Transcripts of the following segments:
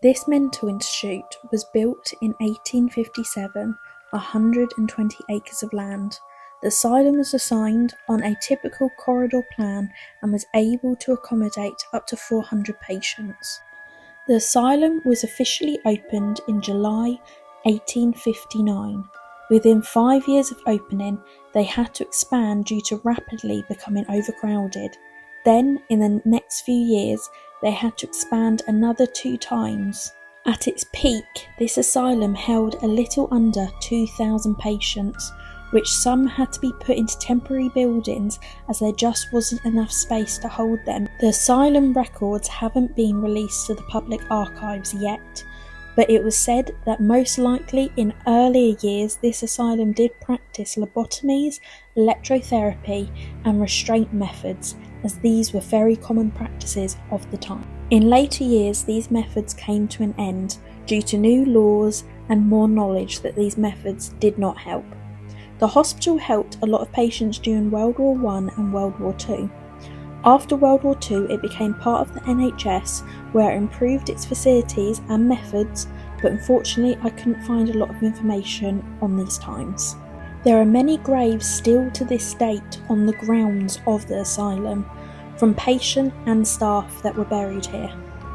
This mental institute was built in 1857, 120 acres of land. The asylum was assigned on a typical corridor plan and was able to accommodate up to 400 patients. The asylum was officially opened in July 1859. Within 5 years of opening, they had to expand due to rapidly becoming overcrowded. Then, in the next few years, they had to expand another 2 times. At its peak, this asylum held a little under 2,000 patients, which some had to be put into temporary buildings as there just wasn't enough space to hold them. The asylum records haven't been released to the public archives yet, but it was said that most likely in earlier years this asylum did practice lobotomies, electrotherapy and restraint methods, as these were very common practices of the time. In later years these methods came to an end due to new laws and more knowledge that these methods did not help. The hospital helped a lot of patients during World War I and World War II. After World War II, it became part of the NHS, where it improved its facilities and methods, but unfortunately I couldn't find a lot of information on these times. There are many graves still to this date on the grounds of the asylum, from patient and staff that were buried here.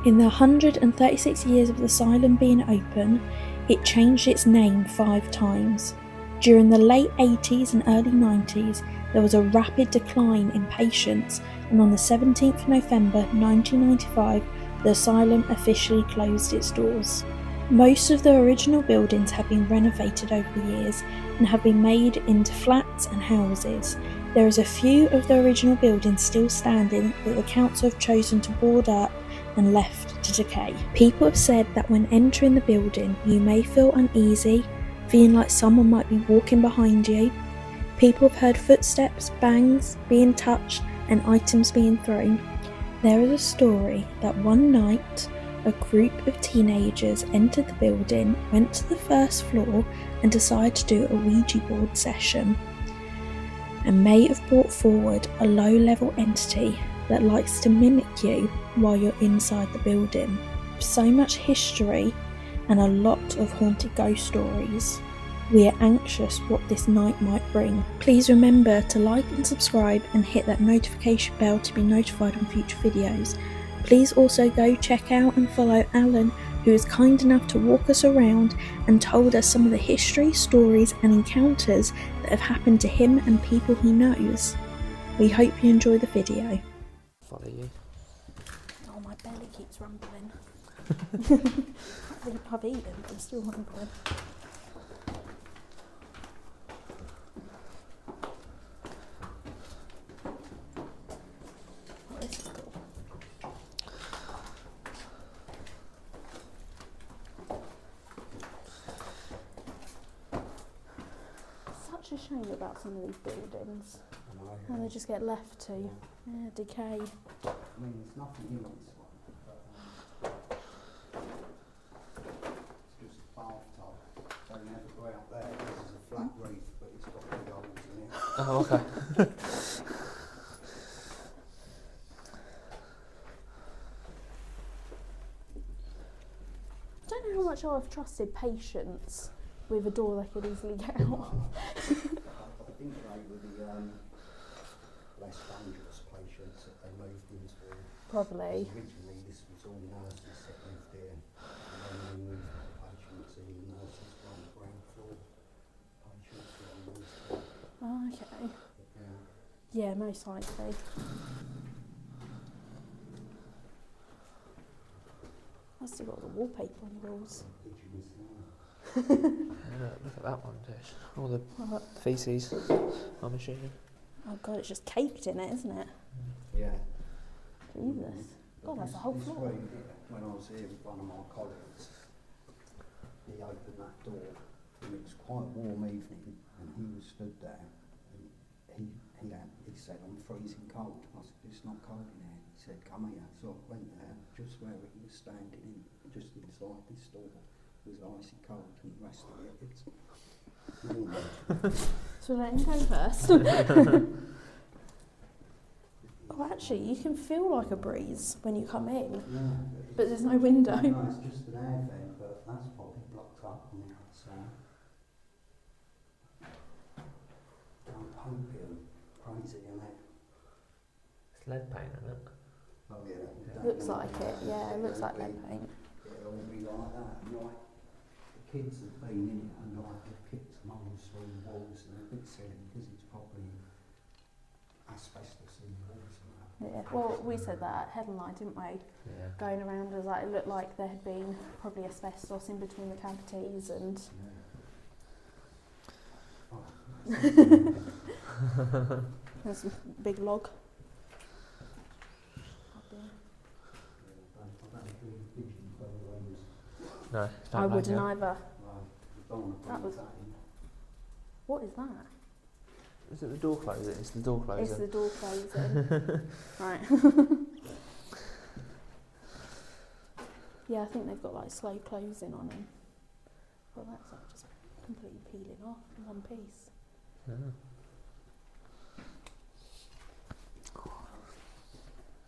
In the 136 years of the asylum being open, it changed its name 5 times. During the late 80s and early 90s, there was a rapid decline in patients, and on the 17th of November 1995, the asylum officially closed its doors. Most of the original buildings have been renovated over the years and have been made into flats and houses. There is a few of the original buildings still standing that the council have chosen to board up and left to decay. People have said that when entering the building, you may feel uneasy, feeling like someone might be walking behind you. People have heard footsteps, bangs, being touched and items being thrown. There is a story that one night a group of teenagers entered the building, went to the first floor and decided to do a Ouija board session, and may have brought forward a low-level entity that likes to mimic you while you're inside the building. So much history and a lot of haunted ghost stories. We are anxious what this night might bring. Please remember to like and subscribe and hit that notification bell to be notified on future videos. Please also go check out and follow Alan, who is kind enough to walk us around and told us some of the history, stories and encounters that have happened to him and people he knows. We hope you enjoy the video. Follow you. Oh, my belly keeps rumbling. I've eaten, but I'm still rumbling. Oh, this is cool. Such a shame about some of these buildings. How they just get left to decay. I mean, there's nothing in this one, but it's just a bathtub. Don't ever go out there. This is a flat roof, but it's got big holes in it. Oh, okay. I don't know how much I've trusted patients with a door they could easily get out. I think they were the less dangerous patients that they moved into. Probably. Originally, this was all nurses that lived here, and then they moved the patients in. Nurses were on the ground floor. Patients were on the floor. Oh, okay. Yeah. Yeah, most likely. I've still got the wallpaper on the walls. Look at that one, Tish. All the feces, I'm assuming. Oh god, it's just caked in it, isn't it? Yeah. Jesus. God, that's a whole This floor. room here, when I was here with one of my colleagues, he opened that door, and it was quite a warm evening, and he was stood there, and he said, "I'm freezing cold." I said, "It's not cold in here." He said, "Come here." So I went there, just where he was standing in, just inside this door, was icy cold, and the rest of it, it's warm. So let him go first. Oh, Actually, you can feel like a breeze when you come in, Yeah, but there's no window. No, it's just an air vent, but that's probably blocked up on the outside. Opium, crazy, isn't it? It's lead paint, isn't it? Oh yeah. Looks like it, yeah, it looks like lead paint. It'll all be like that, and like, the kids have been in it, and like, they've kicked moles through the walls, and they're a bit silly, because it's probably asbestos in the walls and that. Yeah, well, we said that at Headline, didn't we? Yeah. Going around, as like, it looked like there had been probably asbestos in between the cavities and... There's a big log. No, I wouldn't either. That was. What is that? Is it the door closer? It's the door closer. It's the door closing. Right. Yeah, I think they've got like slow closing on them. Well, that's like just completely peeling off in one piece. Yeah.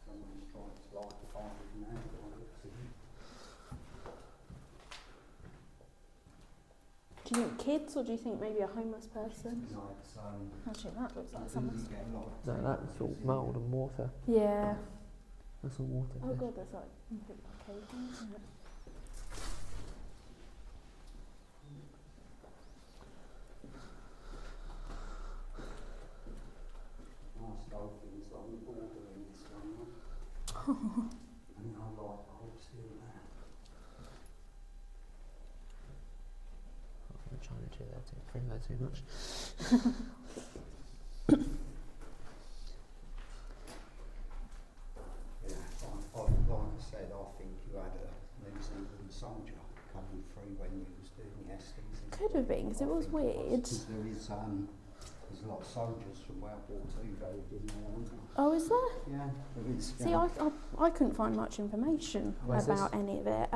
Someone's tried to light the fire now, Do you think kids, or do you think maybe a homeless person? no, it's, Actually, that looks like someone's... No, that's all mould and water. Yeah. That's all water. Oh god, there's like completely caving, isn't it? nice dolphins on the border in this one. And I like the whole still there. I'm trying to do that too, bring that too much. Yeah, like I said, I think you had a New Zealand soldier coming through when you was doing the Estes. Could have been, because it was weird. Because there's a lot of soldiers from World War II buried in there, aren't there? Oh, is there? Yeah, there is. See, I couldn't find much information Where's about any of it.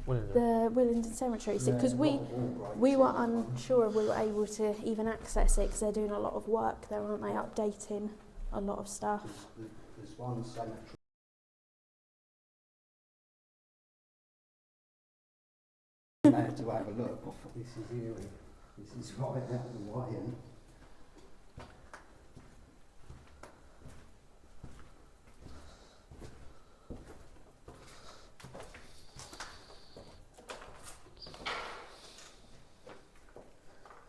Willingdon. The Willingdon Cemetery, because we were unsure if we were able to even access it, because they're doing a lot of work there, aren't they, updating a lot of stuff. There's one cemetery. There to have a look. This is eerie. This is right out of the way.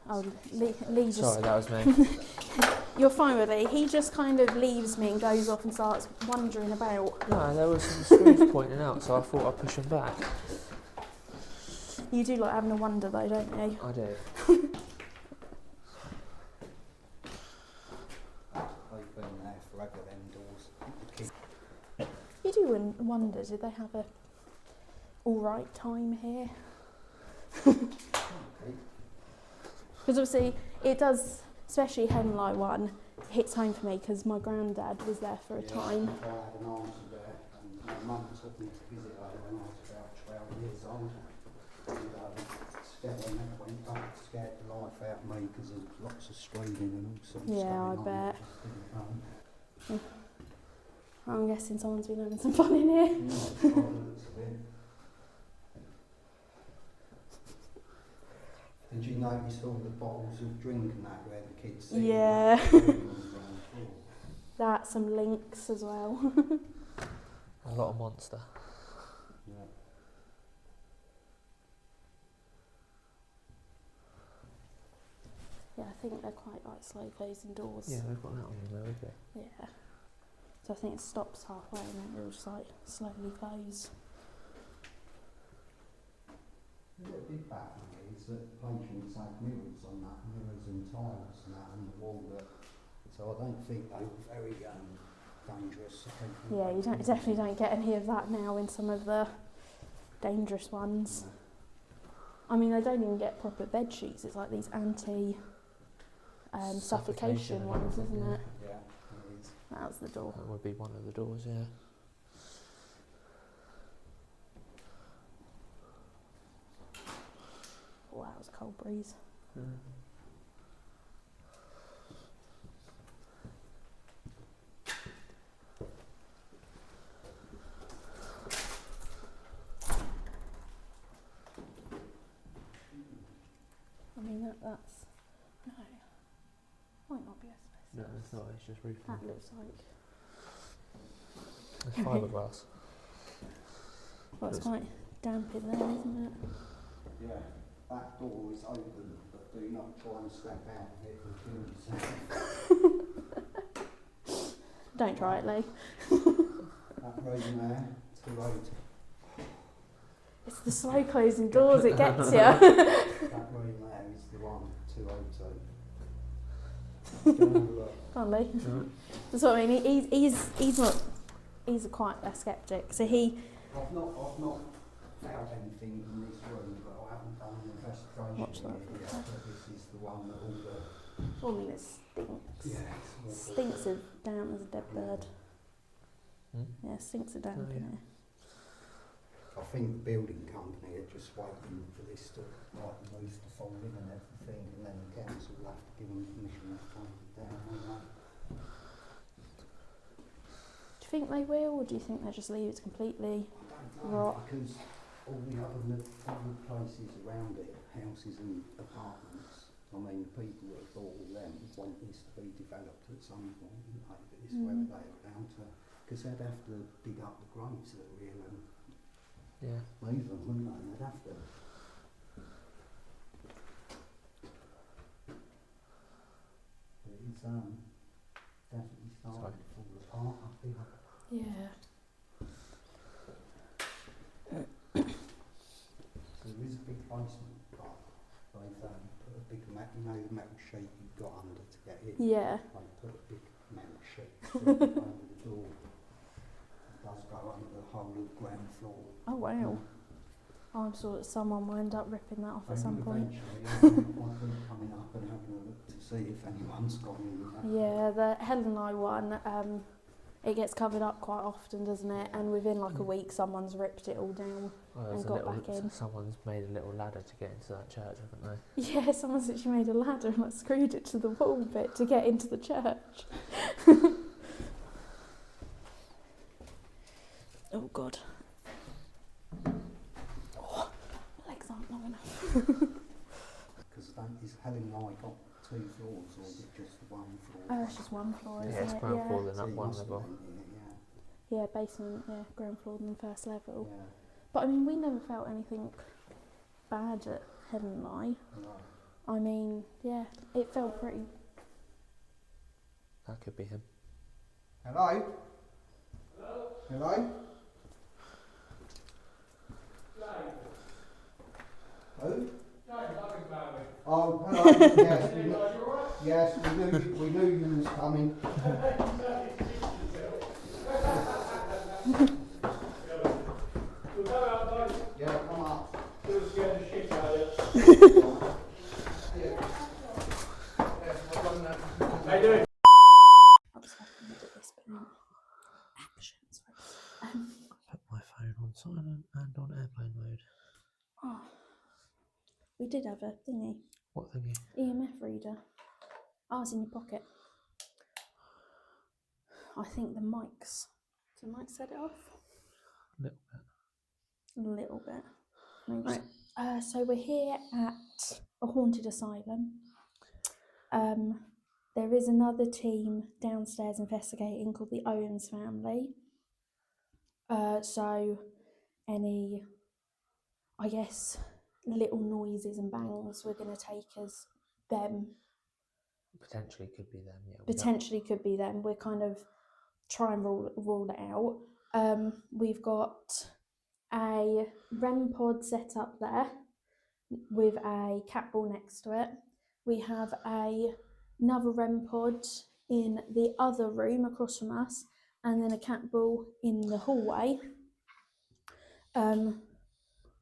Oh, Lee just... Sorry, that was me. You're fine with Lee. He just kind of leaves me and goes off and starts wandering about. No, there was some screws pointing out, so I thought I'd push them back. You do like having a wander though, don't you? I do. They've been there forever, them doors. You do wonder, did they have a alright time here? Because obviously it does, especially Henley one, hits home for me because my granddad was there for a time. I had an auntie there, and my mum took me to visit her when I was about 12 years old. And scared, I went up, scared the life out of me because there's lots of screaming and all sorts Yeah, going I on. bet. Just didn't know. I'm guessing someone's been having some fun in here. Yeah, by the looks of it. Did you notice all the bottles of drink and that where the kids see? Yeah. That's some links as well. A lot of monster. Yeah. Yeah, I think they're quite like slow closing doors. Yeah, we've got that on there, have we? Yeah. So I think it stops halfway and then it'll just like slowly close. The big bad thing is that patients have mirrors on that, mirrors and tiles and that on the wall. So I don't think they were very dangerous. Yeah, you definitely don't get any of that now in some of the dangerous ones. I mean, they don't even get proper bed sheets. It's like these anti suffocation ones, isn't it? Yeah, it is. That's the door. That would be one of the doors, yeah. Oh, that was a cold breeze. Oh, it's just roofing. That looks like. It's fiberglass. Well, it's quite damp in there, isn't it? Yeah, that door is open, but do not try and step out of it and kill yourself. Don't try it, Lee. That room there, 202. It's the slow closing doors, it gets you. That room there is the one, 202. Come on, Lee. That's what I mean. He's quite a skeptic. So he. I've not found anything in this room, but I haven't done an investigation Watch that. yet. But this is the one that all the. I mean, it stinks. Yeah, Stinks of damp as a dead bird. Yeah, stinks of damp Oh, yeah. in here. I think the building company are just waiting for this to, like, the roof to fall in and everything, and then the council will have to give them permission to take it down, won't they? Do you think they will, or do you think they just leave it completely? I don't know, Right. because all the other places around it, houses and apartments, I mean, the people that bought all them want this to be developed at some point, wouldn't they? But it's whether they're allowed to, because they'd have to dig up the graves that are real and Yeah. move them, wouldn't they? They'd have to. But it's definitely starting to fall apart up here. Yeah. So there is a big basement, but they've put a big metal, you know, the metal sheet you've got under to get in. Yeah. They put a big metal sheet over the door. It does go under the whole of the ground floor. Oh wow. I'm sure that someone will end up ripping that off at some point. Eventually, I'll be coming up and having a look to see if anyone's got any of that. Yeah, the Helen and I one, it gets covered up quite often, doesn't it? And within like a week, someone's ripped it all down. Well, And got back in. Someone's made a little ladder to get into that church, haven't they? Yeah, someone's actually made a ladder and like screwed it to the wall bit to get into the church. Oh God. Oh, my legs aren't long enough. Because is Helen and I got 2 floors or is it just the 1 floor? It's just 1 floor, isn't Yeah, it's it? ground floor, Yeah. then up you one must have level. been here, Yeah, basement, yeah, ground floor and then first level. yeah. But I mean, we never felt anything bad at Helen and I. No. I mean, yeah, it felt pretty. That could be him. Hello? Hello? Hello? Who? Oh, hello. Yes, we knew you was coming. Yeah, come up. How you doing? I'll just have to look at this bit now. Action, sorry. Put my phone on silent and on airplane mode. Oh, we did have a thingy, What thingy? EMF reader. Oh, it's in your pocket. I think the mics. Did the mic set it off? A little bit. A little bit. Right. So we're here at a haunted asylum. There is another team downstairs investigating called the Owens family. So any, I guess, little noises and bangs we're going to take as them. Potentially could be them, yeah. Potentially could be them. We're kind of try and rule it out. We've got a REM pod set up there with a cat ball next to it. We have another REM pod in the other room across from us, and then a cat ball in the hallway.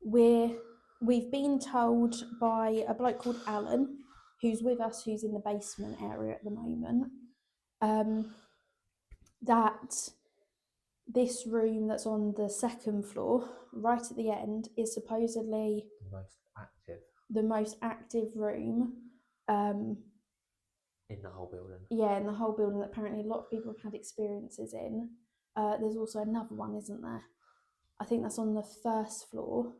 We've been told by a bloke called Alan, who's with us, who's in the basement area at the moment, that this room that's on the 2nd floor, right at the end, is supposedly the most active the most active room. in the whole building. Yeah, in the whole building that apparently a lot of people have had experiences in. There's also another one, isn't there? I think that's on the 1st floor.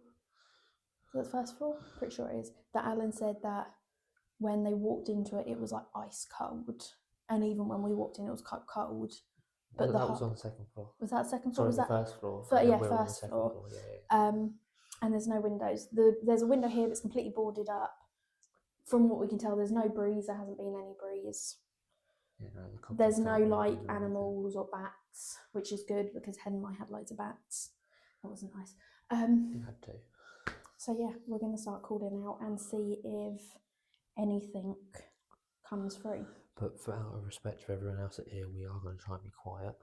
Is that the 1st floor? Pretty sure it is. That Alan said that when they walked into it, it was like ice cold. and even when we walked in, it was quite cold. But that was on the second floor. Was that second floor? Sorry, was the that first floor. yeah, we're on the first second floor. floor. Yeah. And there's no windows. There's a window here that's completely boarded up. From what we can tell, there's no breeze. There hasn't been any breeze. Yeah, no, there's no like animals or bats, which is good because Hen and I had loads of bats. That wasn't nice. You had to. So yeah, we're going to start calling out and see if anything comes through. But for out of respect for everyone else at here, we are going to try and be quiet.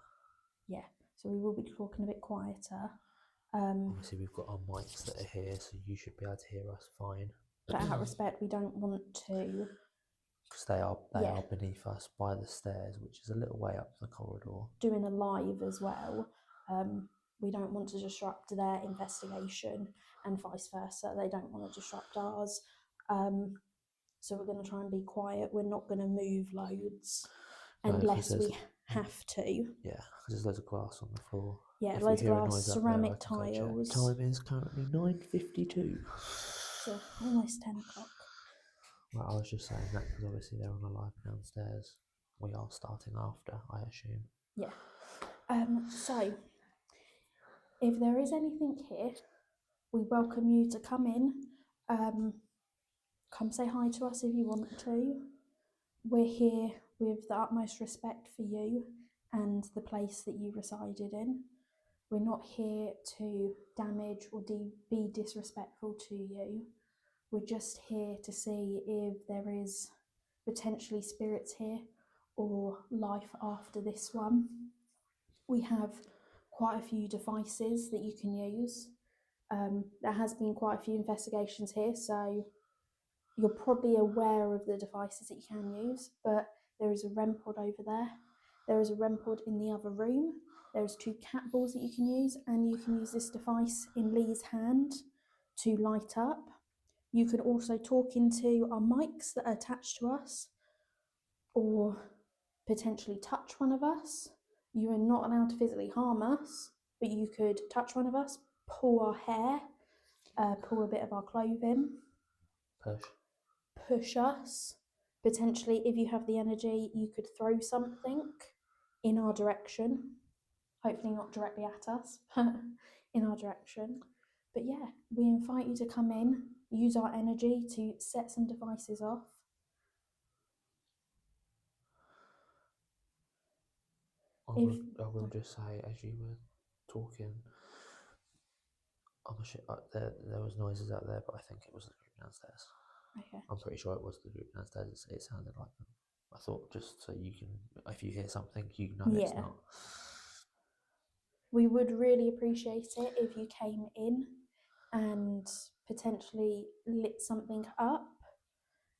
Yeah, so we will be talking a bit quieter. Obviously, we've got our mics that are here, so you should be able to hear us fine. But out of respect, we don't want to. Because they are beneath us by the stairs, which is a little way up the corridor. Doing a live as well. We don't want to disrupt their investigation, and vice versa. They don't want to disrupt ours. So we're going to try and be quiet. We're not going to move loads unless we have to. Yeah, because there's loads of glass on the floor. Yeah, loads of glass, ceramic tiles. Time is currently 9:52. So almost 10 o'clock. Well, I was just saying that because obviously they're on a live downstairs. We are starting after, I assume. Yeah. So, if there is anything here, we welcome you to come in. Come say hi to us if you want to. We're here with the utmost respect for you and the place that you resided in. We're not here to damage or be disrespectful to you. We're just here to see if there is potentially spirits here or life after this one. We have quite a few devices that you can use. There has been quite a few investigations here, so you're probably aware of the devices that you can use, but there is a REM pod over there. There is a REM pod in the other room. There's 2 cat balls that you can use, and you can use this device in Lee's hand to light up. You can also talk into our mics that are attached to us, or potentially touch one of us. You are not allowed to physically harm us, but you could touch one of us, pull our hair, pull a bit of our clothing. Push us. Potentially, if you have the energy, you could throw something in our direction. Hopefully not directly at us, but in our direction. But yeah, we invite you to come in, use our energy to set some devices off. I will just say, as you were talking, there was noises out there, but I think it was the group downstairs. Okay. I'm pretty sure it was the group downstairs. It sounded like them. I thought just so you can, if you hear something, you know it's not. We would really appreciate it if you came in and potentially lit something up,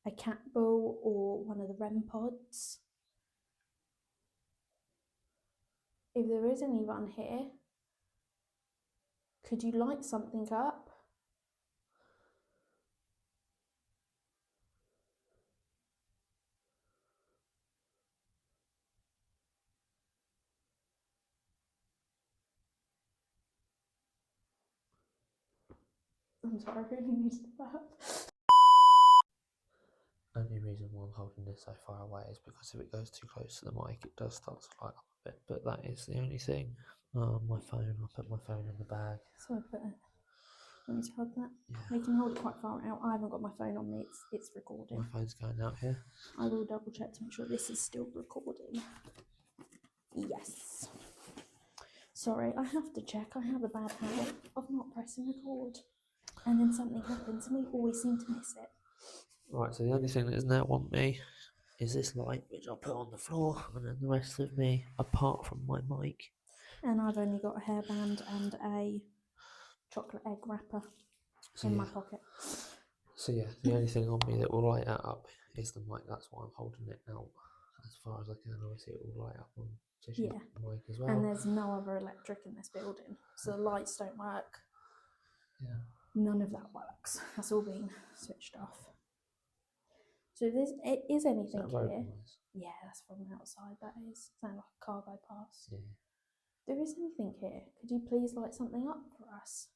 a cat ball or one of the REM pods. If there is anyone here, could you light something up? I'm sorry, I really need to burp. Only reason why I'm holding this so far away is because if it goes too close to the mic, it does start to light up a bit. But that is the only thing. My phone, I put my phone in the bag. So I put it. Let me hold that. Yeah. We can hold it quite far out. I haven't got my phone on me. It's recording. My phone's going out here. I will double check to make sure this is still recording. Yes. Sorry, I have to check. I have a bad habit of not pressing record. And then something happens and we always seem to miss it. Right, so the only thing that doesn't now want me is this light, which I'll put on the floor, and then the rest of me, apart from my mic. And I've only got a hairband and a chocolate egg wrapper in my pocket. So yeah, the only thing on me that will light that up is the mic. That's why I'm holding it out as far as I can. Obviously, it will light up on Tish's mic as well. And there's no other electric in this building, so the lights don't work. Yeah. None of that works. That's all been switched off. So if there is anything here. Yeah, that's from outside. That is. Sound like a cargo pass. Yeah. There is anything here. Could you please light something up for us?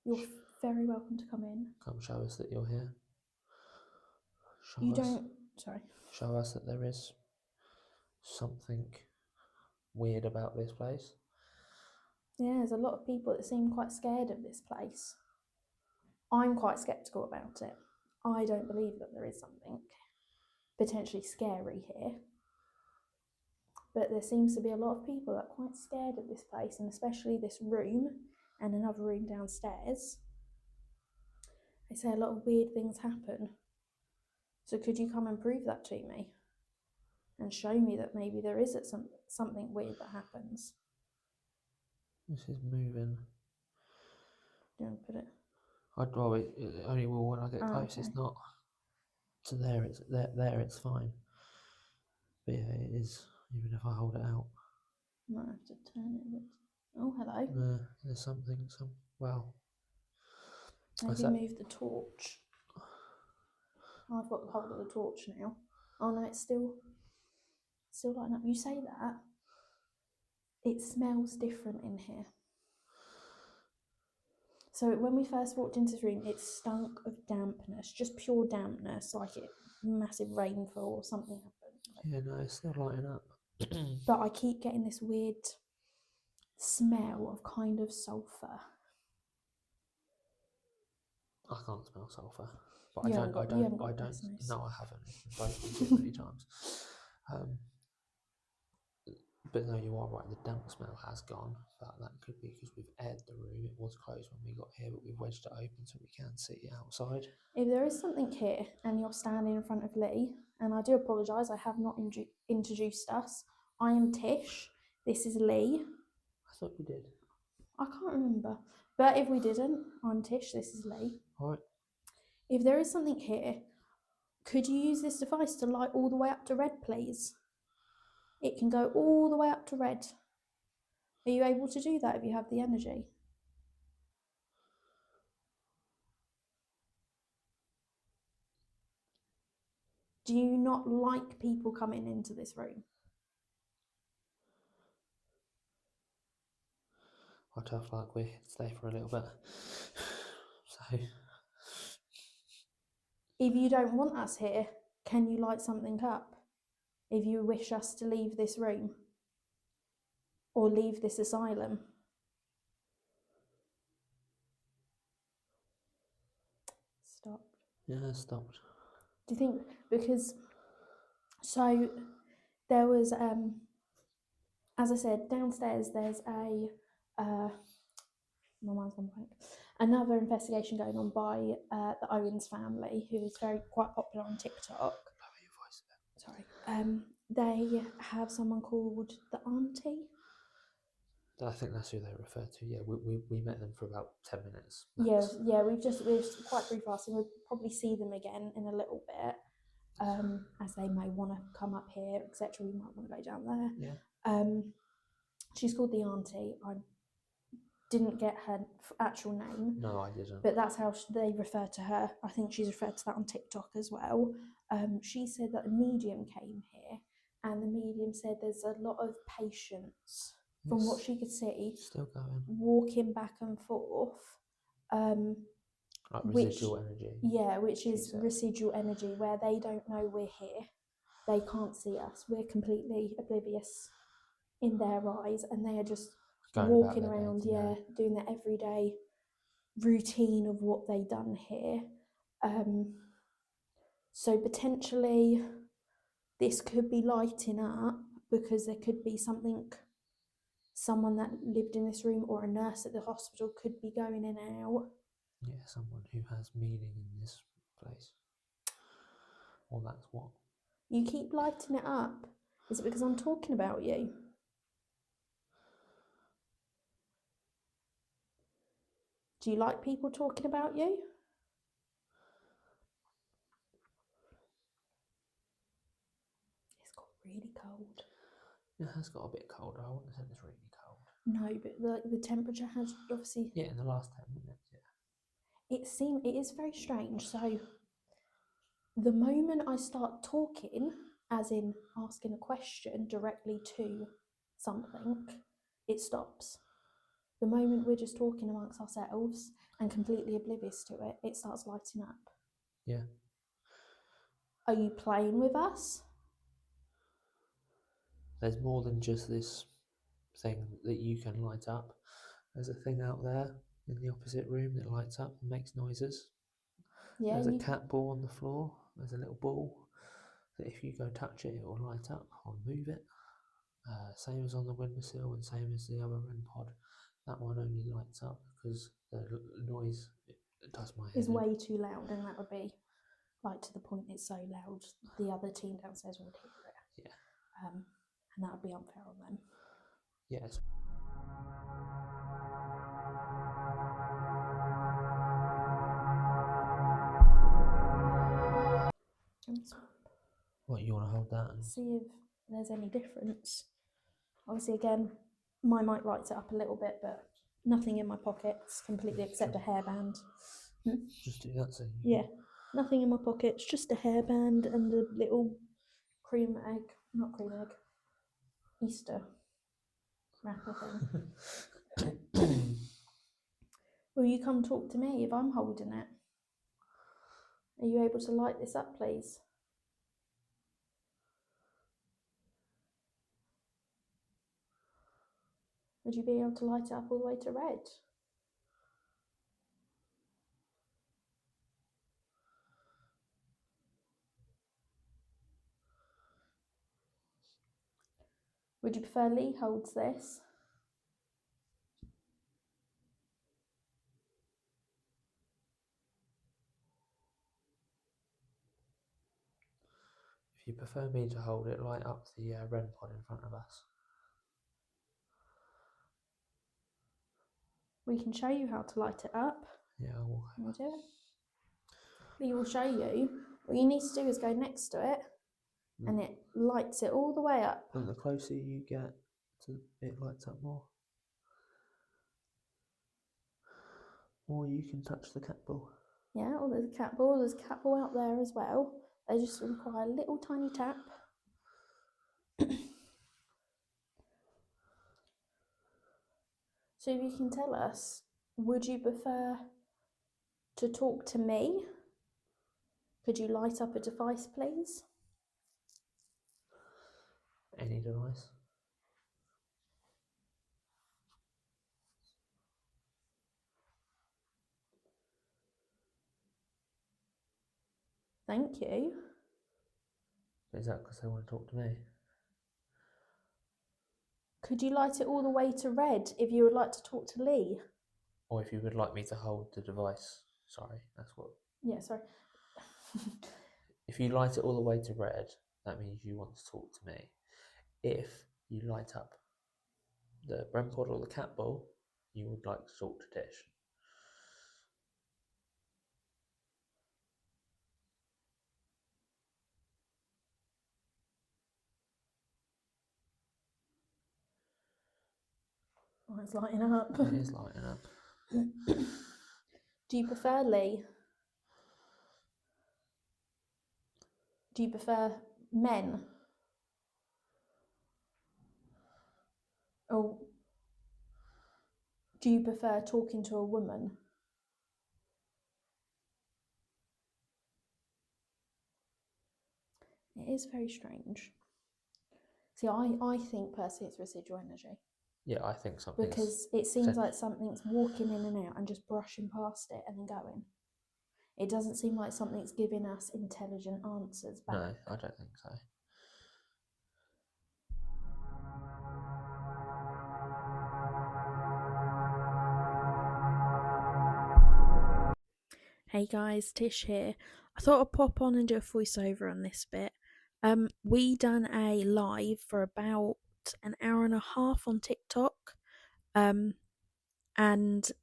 You're very welcome to come in. Come show us that you're here. You don't Sorry. show us that there is something weird about this place? Yeah, there's a lot of people that seem quite scared of this place. I'm quite sceptical about it. I don't believe that there is something potentially scary here. But there seems to be a lot of people that are quite scared of this place, and especially this room and another room downstairs. They say a lot of weird things happen. So could you come and prove that to me? And show me that maybe there is something weird that happens. This is moving. Do you want to put it? It only will when I get close. Okay. It's not to there. It's there. It's fine. But yeah, it is. Even if I hold it out. Might have to turn it a bit. Oh, hello. There's something. Well. Maybe move the torch. Oh, I've got hold of the torch now. Oh no, it's still lighting up. You say that. It smells different in here. So when we first walked into this room, it stunk of dampness, just pure dampness, like it massive rainfall or something happened. Yeah, no, it's still lighting up. But I keep getting this weird smell of kind of sulphur. I can't smell sulphur, but You I haven't don't. got I don't. the I don't. best nose. No, I haven't. It's been broken too many times. But no, you are right. The damp smell has gone, but that could be because we've aired the room. It was closed when we got here, but we've wedged it open so we can see outside. If there is something here and you're standing in front of Lee, and I do apologise, I have not introduced us. I am Tish. This is Lee. I thought you did. I can't remember. But if we didn't, I'm Tish. This is Lee. All right. If there is something here, could you use this device to light all the way up to red, please? It can go all the way up to red. Are you able to do that if you have the energy? Do you not like people coming into this room? I do feel like we're here to stay for a little bit. So. If you don't want us here, can you light something up? If you wish us to leave this room or leave this asylum. Stopped. Yeah, stopped. Do you think, because, so there was, as I said, downstairs there's my mind's gone blank, another investigation going on by the Owens family, who is quite popular on TikTok. Lower your voice a bit. Sorry. They have someone called the Auntie. I think that's who they refer to. Yeah, we met them for about 10 minutes. Yeah. We're quite brief asking. We'll probably see them again in a little bit, as they may want to come up here, etc. We might want to go down there. Yeah. She's called the Auntie. I didn't get her actual name. No, I didn't. But that's how they refer to her. I think she's referred to that on TikTok as well. She said that a medium came here, and the medium said there's a lot of patients, from what she could see, still going, walking back and forth. Like residual energy. Yeah, which is residual energy, where they don't know we're here. They can't see us. We're completely oblivious in their eyes, and they are just walking around, doing their everyday routine of what they done here. So potentially this could be lighting up because there could be someone that lived in this room or a nurse at the hospital could be going in and out. Yeah, someone who has meaning in this place. Well, that's what. You keep lighting it up. Is it because I'm talking about you? Do you like people talking about you? It's got really cold. It has got a bit colder. I wouldn't say it's really cold. No, but the temperature has obviously. Yeah, in the last 10 minutes, yeah. It is very strange. So the moment I start talking, as in asking a question directly to something, it stops. The moment we're just talking amongst ourselves and completely oblivious to it, it starts lighting up. Yeah. Are you playing with us? There's more than just this thing that you can light up. There's a thing out there in the opposite room that lights up and makes noises. Yeah, There's a cat ball on the floor. There's a little ball that if you go touch it, it will light up or move it. Same as on the windowsill and same as the other REM pod. That one only lights up because the noise it does my head is in. way too loud, and that would be like to the point it's so loud the other team downstairs would hear it. Yeah. And that would be unfair on them. Yes. What, you want to hold that and see if there's any difference? Obviously, again, my mic lights it up a little bit, but nothing in my pockets completely except a hairband. Just do that thing. Yeah, nothing in my pockets, just a hairband and a little not cream egg, Easter wrapper thing. Will you come talk to me if I'm holding it? Are you able to light this up, please? Would you be able to light it up all the way to red? Would you prefer Lee holds this? If you prefer me to hold it, light up the REM pod in front of us. We can show you how to light it up. Yeah, I'll walk over. Can we do it? Lee will show you. What you need to do is go next to it, and it lights it all the way up. And the closer you get to it, lights up more. Or you can touch the cat ball. Yeah, or there's a cat ball. There's a cat ball out there as well. They just require a little tiny tap. So if you can tell us, would you prefer to talk to me? Could you light up a device, please? Any device. Thank you. Is that because they want to talk to me? Could you light it all the way to red if you would like to talk to Lee? Or if you would like me to hold the device. Sorry, that's what. Yeah, sorry. If you light it all the way to red, that means you want to talk to me. If you light up the REM pod or the cat ball, you would like to talk to Tish. Oh, it's lighting up. It is lighting up. Do you prefer Lee? Do you prefer men? Or do you prefer talking to a woman? It is very strange. See, I think personally it's residual energy. Yeah, I think something. Because it seems like something's walking in and out and just brushing past it and then going. It doesn't seem like something's giving us intelligent answers back. No, I don't think so. Hey guys, Tish here. I thought I'd pop on and do a voiceover on this bit. We done a live for about an hour and a half on TikTok. And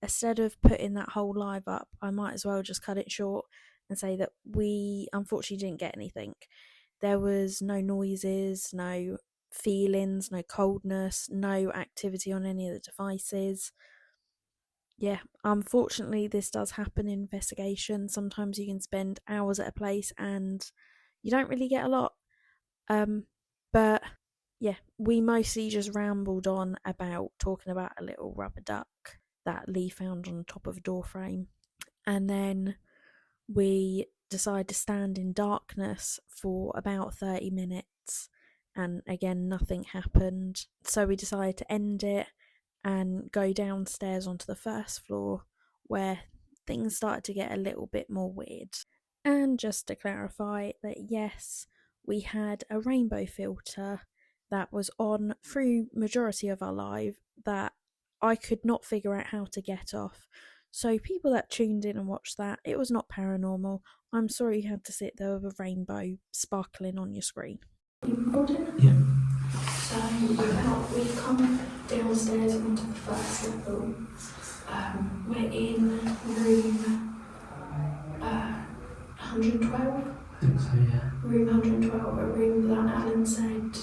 instead of putting that whole live up, I might as well just cut it short and say that we unfortunately didn't get anything. There was no noises, no feelings, no coldness, no activity on any of the devices. Yeah, unfortunately, this does happen in investigation. Sometimes you can spend hours at a place and you don't really get a lot. But yeah, we mostly just rambled on about talking about a little rubber duck that Lee found on the top of a door frame. And then we decided to stand in darkness for about 30 minutes, and again, nothing happened. So we decided to end it and go downstairs onto the first floor, where things started to get a little bit more weird. And just to clarify that, yes, we had a rainbow filter that was on through majority of our live that I could not figure out how to get off. So people that tuned in and watched that, it was not paranormal. I'm sorry you had to sit there with a rainbow sparkling on your screen. Yeah. So we come downstairs onto the first level. We're in room 112. I think so, yeah. Room 112, a room that Alan said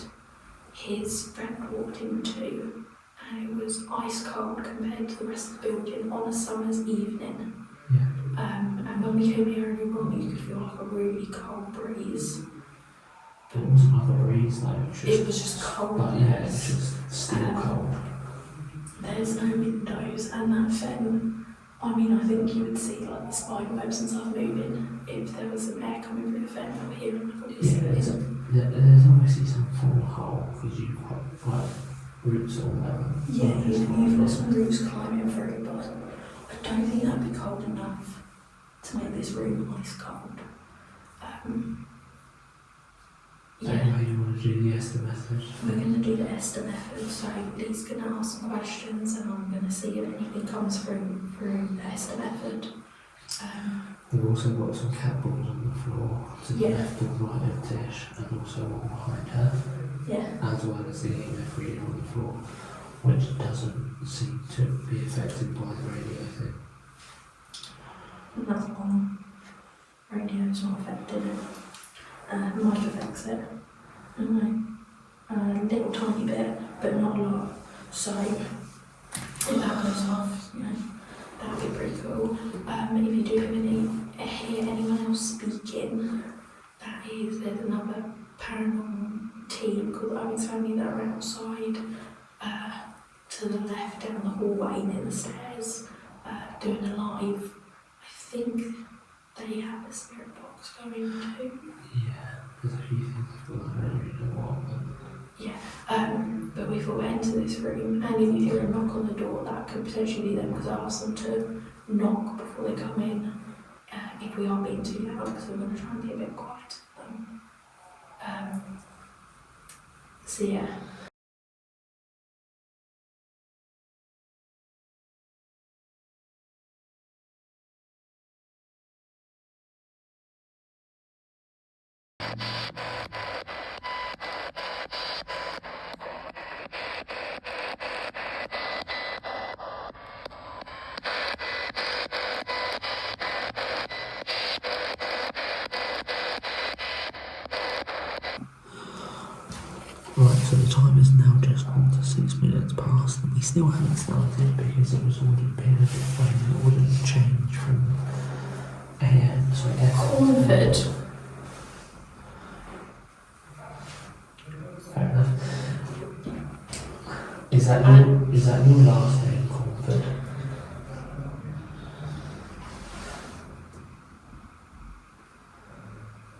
his friend walked into, and it was ice cold compared to the rest of the building on a summer's evening. Yeah. And when we came here earlier on, you could feel like a really cold breeze. But it wasn't like a breeze, though. It was just cold. But yeah, it was just still cold. There's no windows, and that thing, I mean, I think you would see like the spider webs and stuff moving if there was some air coming through the vent over here. There's obviously some full hole because you've got like roots all over. Yeah, you've got some roots climbing through, but I don't think that'd be cold enough to make this room ice cold. Anyway, you want to do the Esther method? We're going to do the Esther method, so Lee's going to ask some questions and I'm going to see if anything comes through the Esther method. We've also got some cat balls on the floor to the left and right of Tish, and also one behind her, as well as the EMF reading on the floor, which doesn't seem to be affected by the radio thing. Another one. Radio's not affected it. Mic affects it. A little tiny bit, but not a lot. So if that goes off, that'd be pretty cool. If you do hear anyone else speaking, there's another paranormal team called the Owens family that are outside to the left down the hallway near the stairs doing a live. I think they have a spirit box going too. Yeah, there's a few things I feel like I don't really know what, but we thought we'd enter this room, and if you hear a knock on the door, that could potentially be them, because I asked them to knock before they come in, if we are being too loud, because we're going to try and be a bit quiet for them. So yeah. Right, so the time is now just gone to 6 minutes past, and we still haven't started because it was ordered being a bit funny. It wouldn't change from AM to FM. Cornford. Fair enough. Is that your last name, Cornford?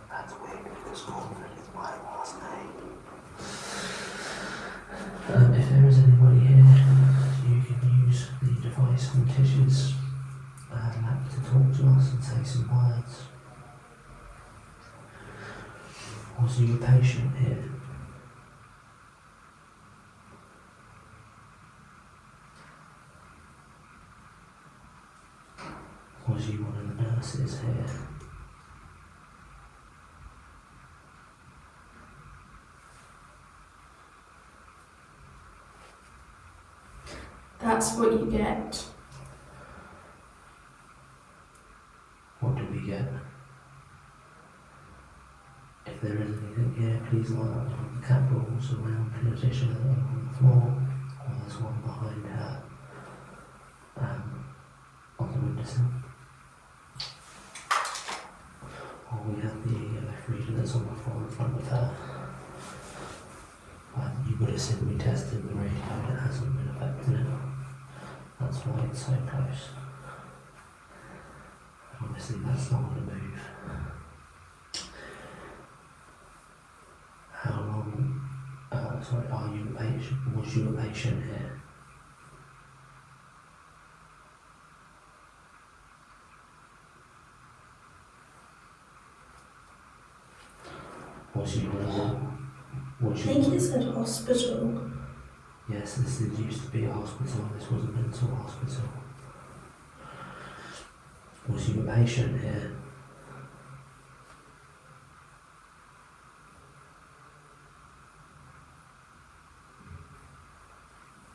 That's weird because Cornford is my last name. If there is anybody here, you can use the device on Tish's lap to talk to us and say some words. Was you a patient here? Was you one of the nurses here? That's what you get. What do we get? If there is anything here, please light up the cat balls around Letitia on the floor, or there's one behind her on the windowsill. Or we have the EMF reader that's on the floor in front of her. You would have seen we tested the radio and it hasn't been affected it. That's why it's so close. Obviously that's not going to move. Was you a patient here? Was you I think it said hospital. Yes, this used to be a hospital. This was a mental hospital. Was you a patient here?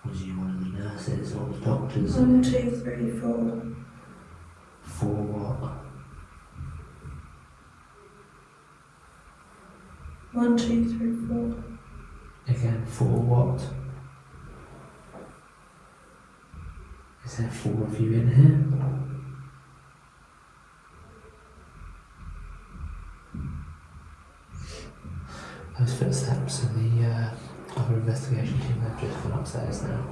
Was you one of the nurses or the doctors? 1, 2, 3, 4. For what? 1, 2, 3, 4. Again, for what? Is there 4 of you in here? Those footsteps and the other investigation team have just gone upstairs now.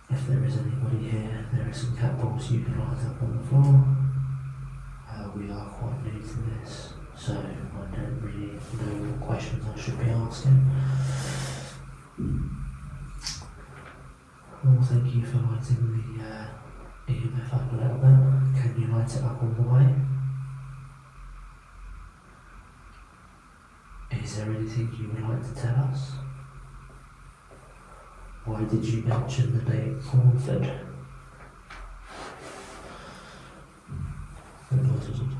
If there is anybody here, there are some cat balls you can light up on the floor. We are quite new to this, so I don't really know what questions I should be asking. Well, thank you for lighting the EMF up a little bit. Can you light it up all the way? Is there anything you would like to tell us? Why did you mention the name Crawford? What noise was on me?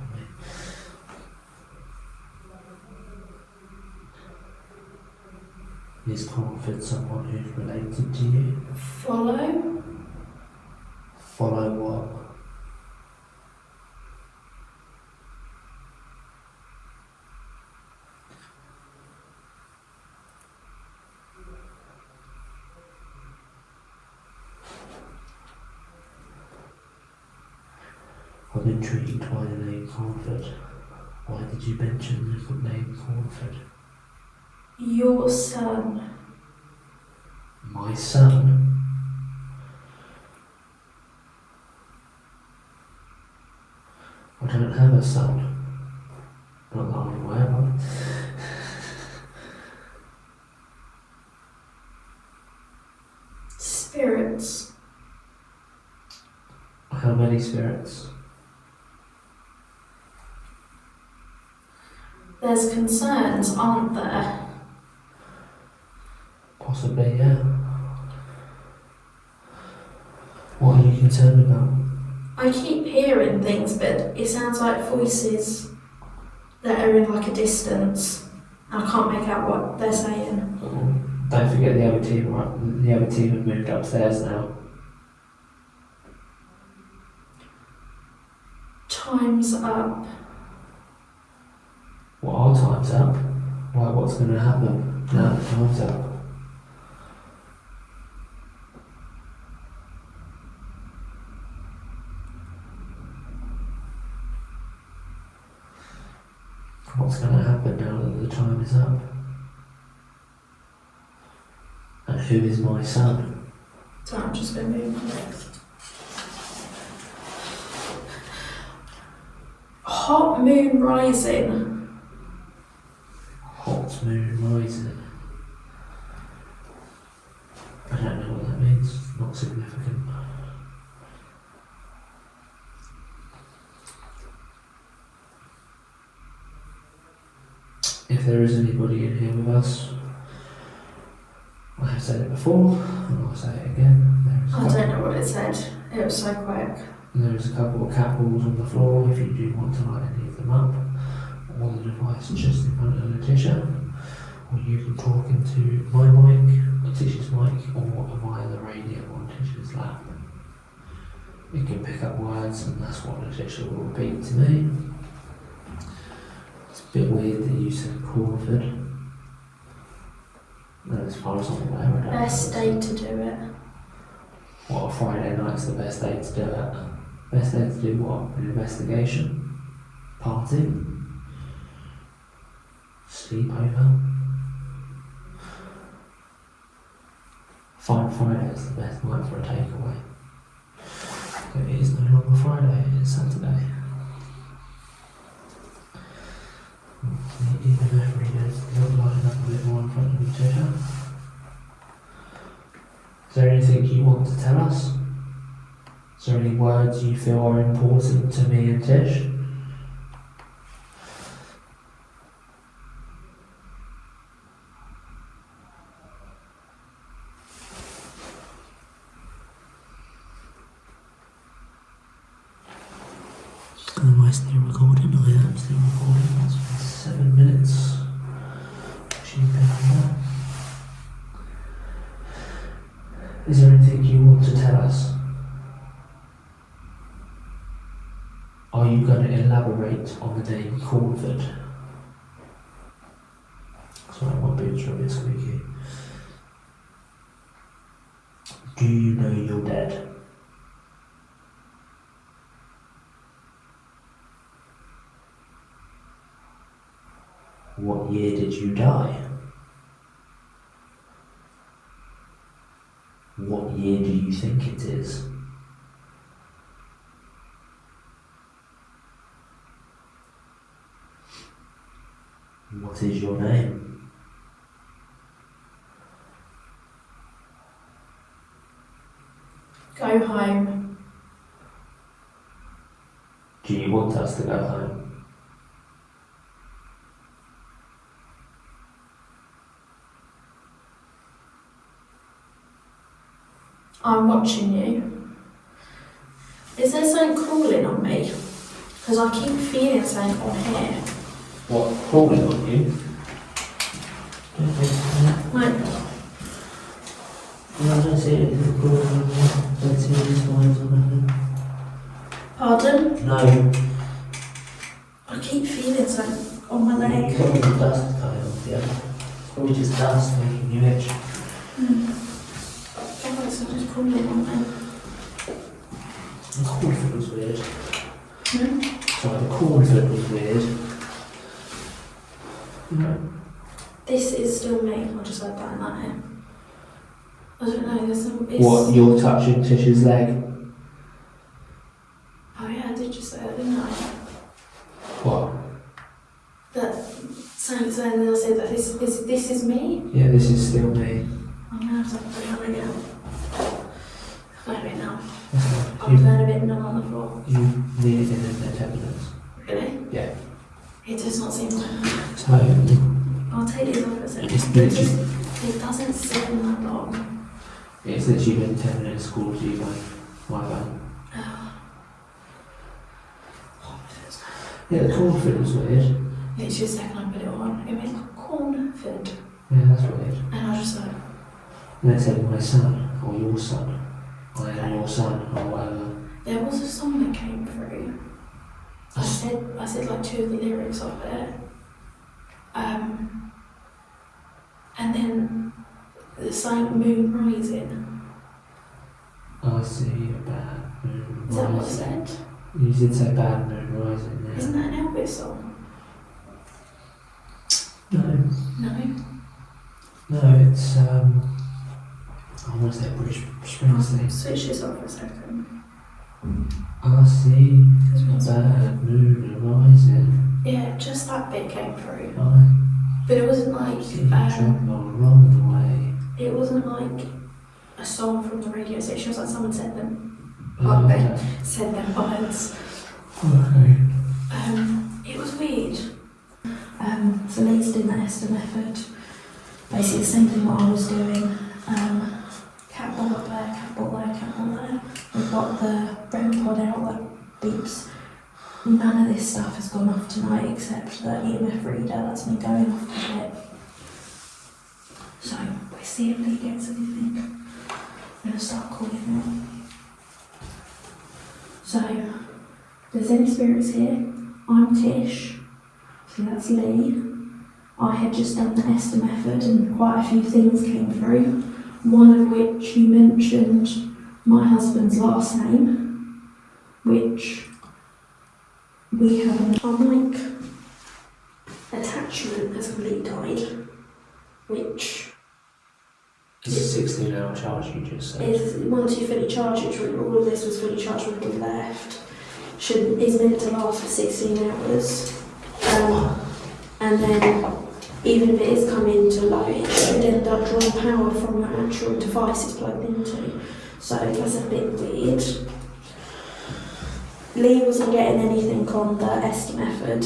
Is Crawford someone who's related to you? Follow? Follow what? I'm intrigued by the name Crawford. Why did you mention the name Crawford? Your son. My son? I don't have a son. Not that I'm aware of. Spirits. How many spirits? There's concerns, aren't there? Possibly, yeah. What are you concerned about? I keep hearing things, but it sounds like voices that are in like a distance. I can't make out what they're saying. Don't forget the other team, right? The other team have moved upstairs now. Time's up. Well, our time's up. Why, what's going to happen now that time's up? What's going to happen now that the time is up? And who is my son? So I'm just going to move next. Hot moon rising. Hot moon rising. I don't know what that means. It's not significant. If there is anybody in here with us, I have said it before, and I'll say it again. I don't know what it said. It was so quick. There is a couple of cat balls on the floor if you do want to light any of them up, or the device just in front of Letitia, or you can talk into my mic, Letitia's mic, or via the radio on Letitia's lap. It can pick up words, and that's what Letitia will repeat to me. It's a bit weird that you said Crawford. No, as far as I'm aware, I don't Best know. day to do it. What, a Friday night's the best day to do it? Best day to do what? An investigation? Party? Sleepover? Friday is the best night for a takeaway. But it is no longer Friday, it is Saturday. Even though readers look like enough a bit more in front of each other. Is there anything you want to tell us? Is there any words you feel are important to me and Tish? Am I still recording? I am still recording. That's been 7 minutes. Actually, better than that. Is there anything you want to tell us? Are you going to elaborate on the name Cornford? Sorry, my boots are a bit squeaky. Do you know you're dead? What year did you die? What year do you think it is? What is your name? Go home. Do you want us to go home? I'm watching you. Is there something crawling on me? Because I keep feeling something on here. What, crawling on you? Like, No, I don't see anything crawling on you. I don't see any spines or nothing. pardon? No. I keep feeling something on my leg. You've got all the dust coming off the other. It's probably just dust making you itch. Oh, something's crawling on me. The cornford was weird. Hmm? Sorry, the cornford was weird. No. This is still me. I just had that in that hair. I don't know, there's some... What, you're touching Tish's leg? Oh yeah, I did just say that, didn't I? What? That something said, and then I said that this is me. Yeah, this is still me. I'm gonna have to put it on again. I'm going a bit now. That's fine. I'm going a bit numb on the floor. You needed it in 10 minutes. Really? Yeah. It does not seem like... So, I'll take these off for a second. It's literally- It doesn't seem that long. it's literally been 10 minutes called to you by my phone. Yeah, the cornford was weird. Literally a second I put it on. It went like cornford. Yeah, that's weird. And I was just like, And it said my son, or your son. I am your son, or whatever. there was a song that came through. I said like 2 of the lyrics of it. And then the same moon rising. I see a bad moon Is that what I rising. said? You did say bad moon rising, yeah. Isn't that an Elvis song? No. No. No, it's, I want to say British Springsteen. Switch this off for a second. I see a bad moon rising. Yeah, just that bit came through. I But it wasn't like see trouble run away. it wasn't like a song from the radio station. It was like someone sent them Okay. sent them vibes. Okay. It was weird. So Lee's doing the Esther method. Basically the same thing what I was doing. Cat ball up there, cat ball there, cat ball there. We've got the REM pod out that beeps. None of this stuff has gone off tonight except the EMF reader, that's me going off the bit. So we see if Lee gets anything. I'm going to start calling him. So, if there's any spirits here, I'm Tish. So that's Lee. I had just done the Esther method and quite a few things came through. One of which you mentioned my husband's last name, which we have a mic attachment has completely died, which It's a 16-hour charge, you just said. Once you fully charge it, all of this was fully charged when we left. Is meant to last for 16 hours. And then, even if it is coming to low, it should end up drawing power from your actual device it's plugged into. So that's a bit weird. Lee wasn't getting anything on the EST method,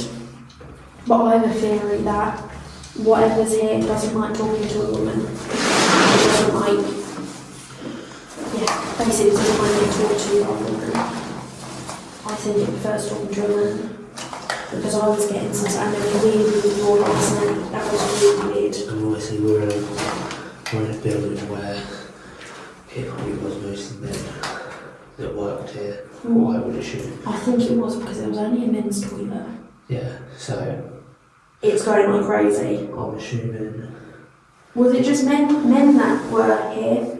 but I have a theory that whatever's here doesn't like talking to a woman. It doesn't like, basically doesn't like being talked to a woman. I think it prefers talking to a woman. Because I was getting some kind of weird with your last night. That was really weird. And obviously we're in a building where it probably was mostly men that worked here, or I would assume. I think it was because it was only a men's toilet. Yeah, so It's going like crazy. I'm assuming. Was it just men that were here?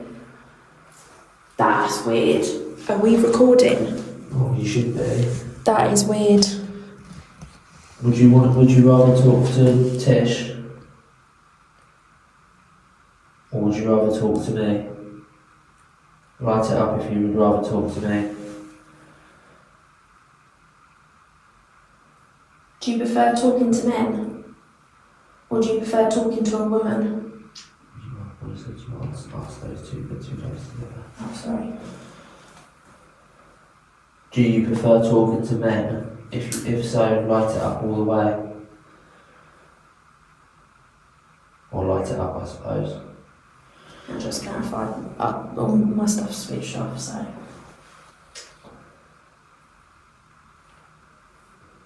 That's weird. Are we recording? Oh, you should be. That is weird. Would you rather talk to Tish? Or would you rather talk to me? Write it up if you would rather talk to me. Do you prefer talking to men? Or do you prefer talking to a woman? You ask those two close together. Oh, sorry. Do you prefer talking to men? If so, light it up all the way. Or light it up, I suppose. I'm just gonna find all my stuff's switched off, so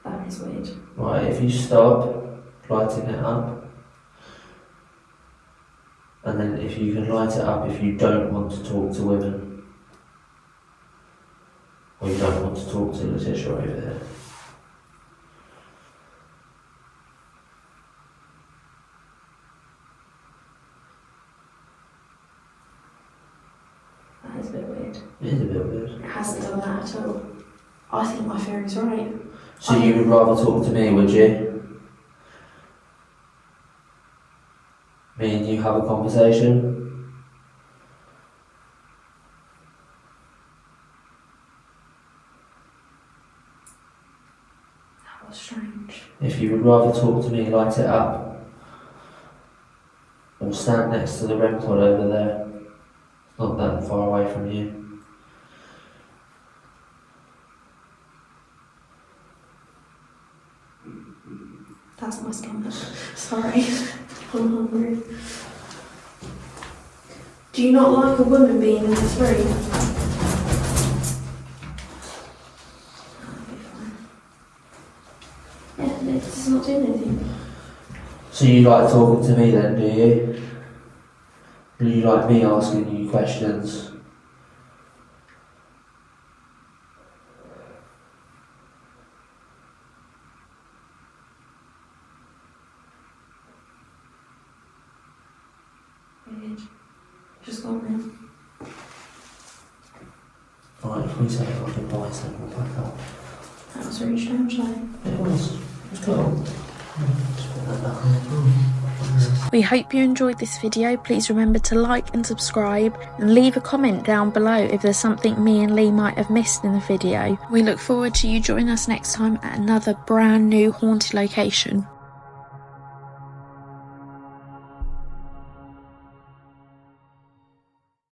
that is weird. Right, if you stop lighting it up, and then if you can light it up if you don't want to talk to women, or you don't want to talk to Letitia over here. That is a bit weird. It is a bit weird. It hasn't done that at all. I think my theory's right. So you would rather talk to me, would you? Me and you have a conversation? That was strange. If you would rather talk to me, light it up. Or stand next to the REM pod over there. It's not that far away from you. That's my stomach. Sorry. I'm hungry. Do you not like a woman being in this room? Yeah, it's not doing anything. So you like talking to me then, do you? Do you like me asking you questions? Weird. Just gone round. Right, if we say our goodbyes then we'll back up. That was really strange though. It was cool. Just put that back on. We hope you enjoyed this video. Please remember to like and subscribe and leave a comment down below if there's something me and Lee might have missed in the video. We look forward to you joining us next time at another brand new haunted location.